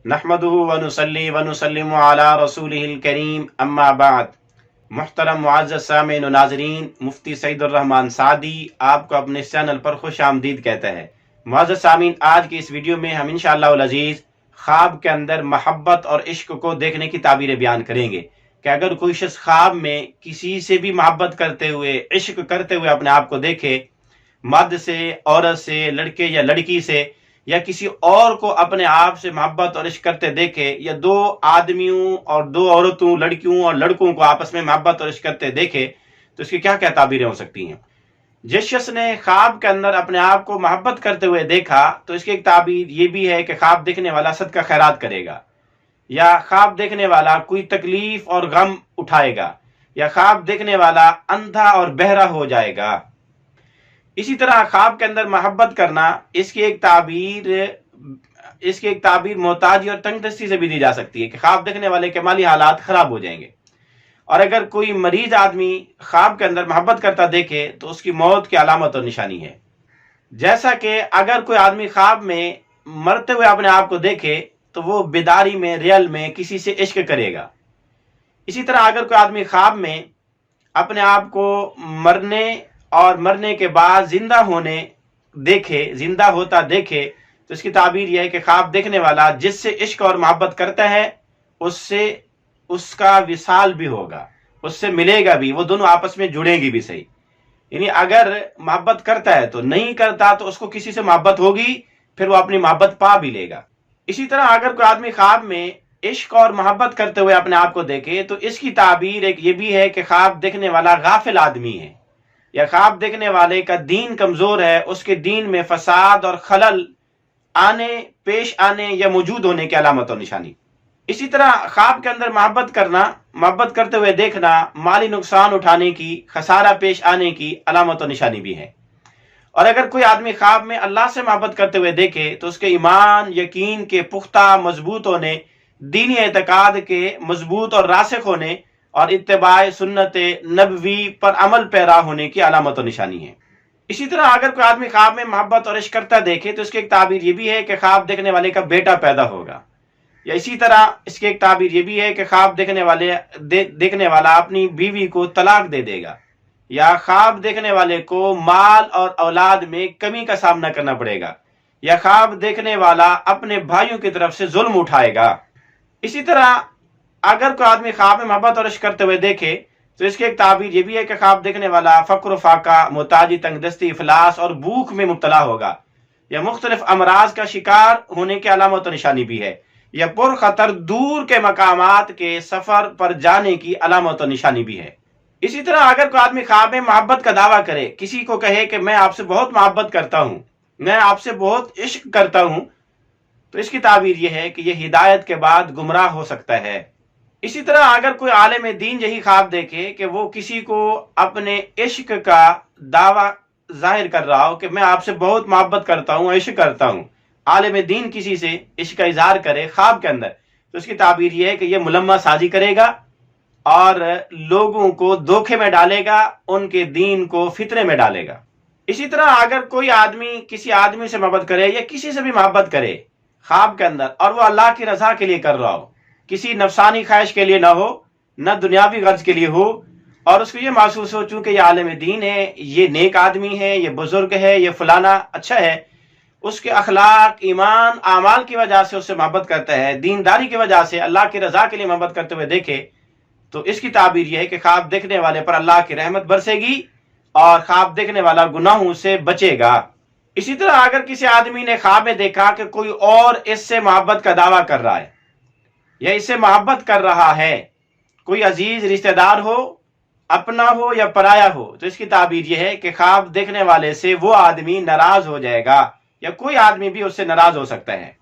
नहमदुहु व नुसल्ली व नुसल्लिमु अला रसूलिहिल करीम अम्मा बाद। मुहतरम मुअज़्ज़ज़ सामीन व नाज़रीन, मुफ्ती सईद सादी आपको अपने इस चैनल पर खुश आमदीद कहता है। मुअज़्ज़ज़ सामीन, आज की इस वीडियो में हम इंशाअल्लाह अल अज़ीज़ ख्वाब के अंदर मोहब्बत और इश्क को देखने की ताबीरें बयान करेंगे कि अगर कोई शख्स ख्वाब में किसी से भी मोहब्बत करते हुए, इश्क करते हुए अपने आप को देखे, मर्द से, औरत से, लड़के या लड़की से, या किसी और को अपने आप से मोहब्बत और इश्क करते देखे, या दो आदमियों और दो औरतों, लड़कियों और लड़कों को आपस में मोहब्बत और इश्क करते देखे, तो इसकी क्या क्या ताबीरें हो सकती हैं। जिस शख्स ने ख्वाब के अंदर अपने आप को मोहब्बत करते हुए देखा, तो इसकी एक ताबीर ये भी है कि ख्वाब देखने वाला सदका खैरात करेगा, या ख्वाब देखने वाला कोई तकलीफ और गम उठाएगा, या ख्वाब देखने वाला अंधा और बहरा हो जाएगा। इसी तरह ख्वाब के अंदर मोहब्बत करना, इसकी एक ताबीर मोहताजी और तंगदस्ती से भी दी जा सकती है कि ख्वाब देखने वाले के माली हालात खराब हो जाएंगे। और अगर कोई मरीज आदमी ख्वाब के अंदर मोहब्बत करता देखे तो उसकी मौत की अलामत और निशानी है। जैसा कि अगर कोई आदमी ख्वाब में मरते हुए अपने आप को देखे तो वो बेदारी में, रियल में किसी से इश्क करेगा। इसी तरह अगर कोई आदमी ख्वाब में अपने आप को मरने और मरने के बाद जिंदा होने देखे, जिंदा होता देखे, तो इसकी ताबीर यह है कि ख्वाब देखने वाला जिससे इश्क और मोहब्बत करता है उससे उसका विसाल भी होगा, उससे मिलेगा भी, वो दोनों आपस में जुड़ेंगी भी सही। यानी अगर मोहब्बत करता है तो नहीं करता तो उसको किसी से मोहब्बत होगी, फिर वो अपनी मोहब्बत पा भी लेगा। इसी तरह अगर कोई आदमी ख्वाब में इश्क और मोहब्बत करते हुए अपने आप को देखे तो इसकी ताबीर एक ये भी है कि ख्वाब देखने वाला गाफिल आदमी है, या ख्वाब देखने वाले का दीन कमजोर है, उसके दीन में फसाद और खलल आने, पेश आने या मौजूद होने की अलामत और निशानी। इसी तरह ख्वाब के अंदर मोहब्बत करना, मोहब्बत करते हुए देखना माली नुकसान उठाने की, खसारा पेश आने की अलामत और निशानी भी है। और अगर कोई आदमी ख्वाब में अल्लाह से मोहब्बत करते हुए देखे तो उसके ईमान, यकीन के पुख्ता मजबूत होने, दीनी एतकाद के मजबूत और रासिख होने और इत्तिबाए सुन्नत नबवी पर अमल पैरा होने की अलामत और निशानी है। इसी तरह अगर कोई आदमी ख्वाब में मोहब्बत और इश्क करता देखे तो इसकी एक ताबीर ये भी है कि ख्वाब देखने वाले का बेटा पैदा होगा, या इसी तरह इसकी एक ताबीर ये भी है कि ख्वाब देखने वाला अपनी बीवी को तलाक दे देगा, या ख्वाब देखने वाले को माल और औलाद में कमी का सामना करना पड़ेगा, या ख्वाब देखने वाला अपने भाइयों की तरफ से जुल्म उठाएगा। इसी तरह अगर कोई आदमी ख्वाब में मोहब्बत और इश्क करते हुए देखे तो इसकी एक ताबीर ये भी है कि ख्वाब देखने वाला फक्र, फाका, मोहताजी, तंगदस्ती, इफलास और भूख में मुब्तला होगा, या मुख्तलिफ अमराज का शिकार होने की अलामत और निशानी भी है, या पुरखतर दूर के मकामात के सफर पर जाने की अलामत और निशानी भी है। इसी तरह अगर कोई आदमी ख्वाब में मोहब्बत का दावा करे, किसी को कहे कि मैं आपसे बहुत मोहब्बत करता हूँ, मैं आपसे बहुत इश्क करता हूँ, तो इसकी ताबीर यह है कि यह हिदायत के बाद गुमराह हो सकता है। इसी तरह अगर कोई आलिम दीन यही ख्वाब देखे कि वो किसी को अपने इश्क का दावा जाहिर कर रहा हो कि मैं आपसे बहुत मोहब्बत करता हूँ, इश्क करता हूँ, आलिम दीन किसी से इश्क का इजहार करे ख्वाब के अंदर, तो उसकी ताबीर यह है कि यह मुलम्मा साजी करेगा और लोगों को धोखे में डालेगा, उनके दीन को फितरे में डालेगा। इसी तरह अगर कोई आदमी किसी आदमी से मोहब्बत करे या किसी से भी मोहब्बत करे ख्वाब के अंदर, और वो अल्लाह की रजा के लिए कर रहा हो, किसी नफसानी ख्वाहिश के लिए ना हो, न दुनियावी गर्ज के लिए हो, और उसको ये महसूस हो चूंकि ये आलिम दीन है, ये नेक आदमी है, ये बुजुर्ग है, ये फलाना अच्छा है, उसके अखलाक, ईमान, आमाल की वजह से उससे मोहब्बत करता है, दीनदारी की वजह से अल्लाह की रजा के लिए मोहब्बत करते हुए देखे, तो इसकी ताबीर यह है कि ख्वाब देखने वाले पर अल्लाह की रहमत बरसेगी और ख्वाब देखने वाला गुनाहों से बचेगा। इसी तरह अगर किसी आदमी ने ख्वाब में देखा कि कोई और इससे मोहब्बत का दावा कर रहा है या इससे मोहब्बत कर रहा है, कोई अजीज रिश्तेदार हो, अपना हो या पराया हो, तो इसकी ताबीर यह है कि ख्वाब देखने वाले से वो आदमी नाराज हो जाएगा, या कोई आदमी भी उससे नाराज हो सकता है।